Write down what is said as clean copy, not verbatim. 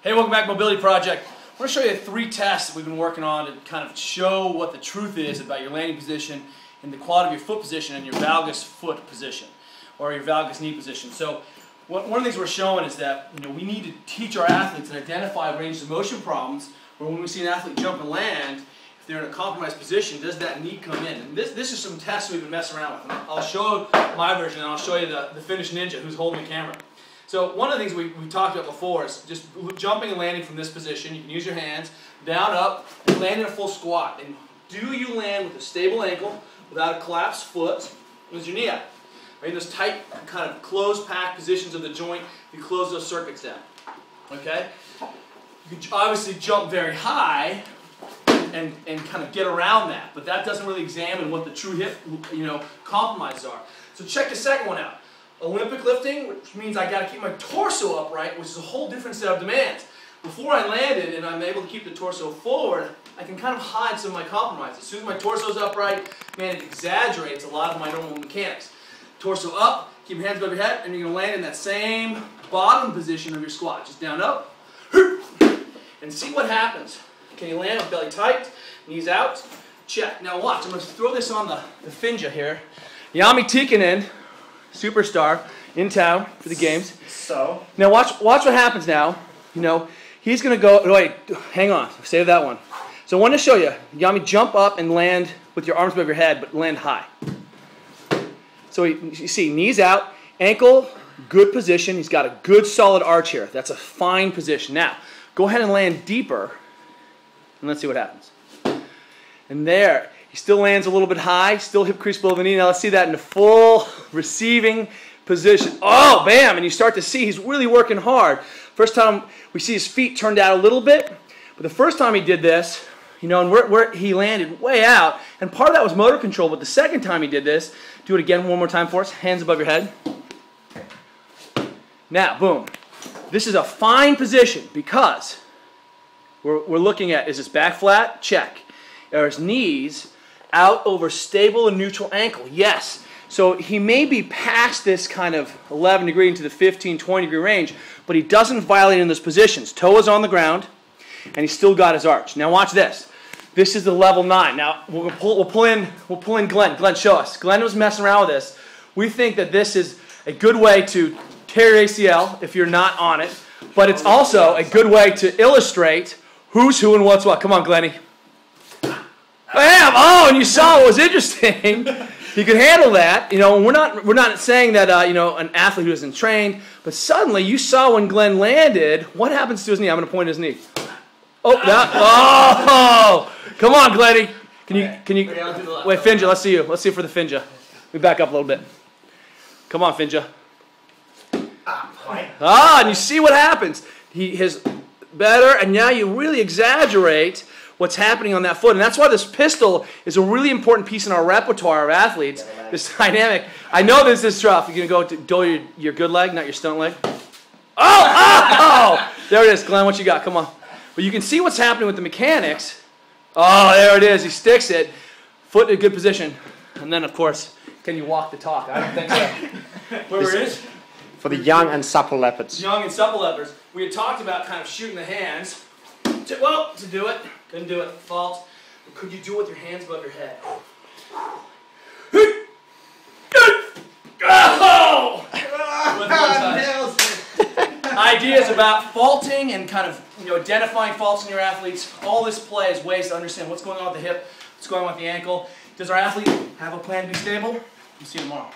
Hey, welcome back to Mobility Project. I want to show you 3 tests that we've been working on to kind of show what the truth is about your landing position and the quality of your foot position and your valgus foot position or your valgus knee position. So one of the things we're showing is that we need to teach our athletes and identify range of motion problems where when we see an athlete jump and land, if they're in a compromised position, does that knee come in? And this is some tests we've been messing around with. And I'll show my version and I'll show you the Finnish ninja who's holding the camera. So one of the things we talked about before is just jumping and landing from this position. You can use your hands, down, up, and land in a full squat. And do you land with a stable ankle, without a collapsed foot? Where's your knee at? Right, in those tight, kind of closed packed positions of the joint, you close those circuits down. Okay? You can obviously jump very high and kind of get around that, but that doesn't really examine what the true hip compromises are. So check the second one out. Olympic lifting, which means I got to keep my torso upright, which is a whole different set of demands. Before I landed and I'm able to keep the torso forward, I can kind of hide some of my compromises. As soon as my torso's upright, man, it exaggerates a lot of my normal mechanics. Torso up, keep your hands above your head, and you're going to land in that same bottom position of your squat. Just down, up, and see what happens. Can you land with belly tight, knees out? Check. Now watch, I'm going to throw this on the finja here. Jami Tikkanen, superstar in town for the games. So now watch what happens now. He's going to go, wait, hang on, save that one. So I want to show you, Jami, jump up and land with your arms above your head, but land high. So you see, knees out, ankle, good position. He's got a good solid arch here. That's a fine position. Now, go ahead and land deeper, and let's see what happens. And there, he still lands a little bit high, still hip crease below the knee. Now let's see that in the full receiving position. Oh, bam! And you start to see he's really working hard. First time we see his feet turned out a little bit, but the first time he did this, and where he landed way out, and part of that was motor control, but the second time he did this, do it again one more time for us, hands above your head. Now, boom. This is a fine position because we're looking at, is his back flat? Check. Are his knees out over stable and neutral ankle? Yes. So he may be past this kind of 11 degree into the 15, 20 degree range, but he doesn't violate in those positions. Toe is on the ground, and he's still got his arch. Now watch this. This is the level 9. Now we'll pull in Glenn. Glenn, show us. Glenn was messing around with this. We think that this is a good way to tear your ACL if you're not on it, but it's also a good way to illustrate who's who and what's what. Come on, Glenny. Bam! Oh, and you saw what was interesting. He could handle that. We're not saying that an athlete who isn't trained, but suddenly you saw when Glenn landed, what happens to his knee? I'm going to point his knee. Oh! Come on, Glenny. Can you? Wait, Finja. Let's see you. Let's see for the Finja. We back up a little bit. Come on, Finja. And you see what happens. He is better, and now you really exaggerate what's happening on that foot. And that's why this pistol is a really important piece in our repertoire of athletes, this dynamic. I know this is tough. You're going to go to your good leg, not your stunt leg. Oh! There it is. Glenn, what you got? Come on. But you can see what's happening with the mechanics. Oh, there it is. He sticks it. Foot in a good position. And then, of course, can you walk the talk? I don't think so. Where it is? For the young and supple leopards. Young and supple leopards. We had talked about kind of shooting the hands. To do it. Couldn't do it. Fault. But could you do it with your hands above your head? Oh! With one side. Ideas about faulting and kind of identifying faults in your athletes. All this play is ways to understand what's going on with the hip, what's going on with the ankle. Does our athlete have a plan to be stable? We'll see you tomorrow.